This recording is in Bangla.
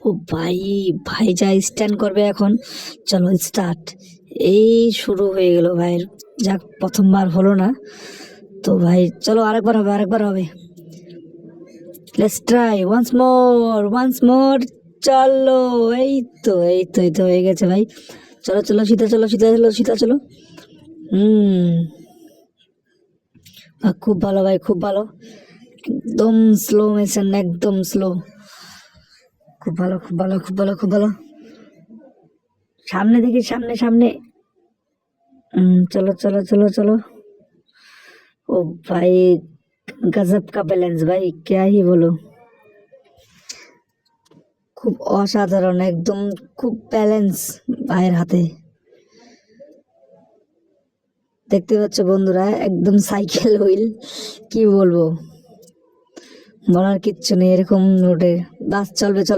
ও ভাই, ভাই যা স্ট্যান্ড করবে এখন। চলো স্টার্ট। এই শুরু হয়ে গেল ভাইয়ের। যাক, প্রথমবার হলো না তো ভাই, চলো আরেকবার হবে, আরেকবার হবে। Let's try once more. চলো, এই তো এই তো এই তো হয়ে গেছে ভাই। চলো চলো, সীতা চলো, সীতা চলো, সীতা চলো। হুম। খুব ভালো ভাই, খুব ভালো। একদম স্লো মেশিন, একদম স্লো। খুব ভালো, খুব ভালো, খুব ভালো, খুব ভালো। সামনে দেখি, সামনে সামনে। चलो चलो चलो चलो। ओ भाई, गजब का बैलेंस भाई, क्या ही बोलो। খুব অসাধারণ, একদম খুব ব্যালেন্স ভাইয়ের হাতে। দেখতে পাচ্ছ বন্ধুরা, একদম সাইকেল হুইল। কি বলবো, বলার কিচ্ছু নেই। এরকম রোডে বাস চলবে চলবে।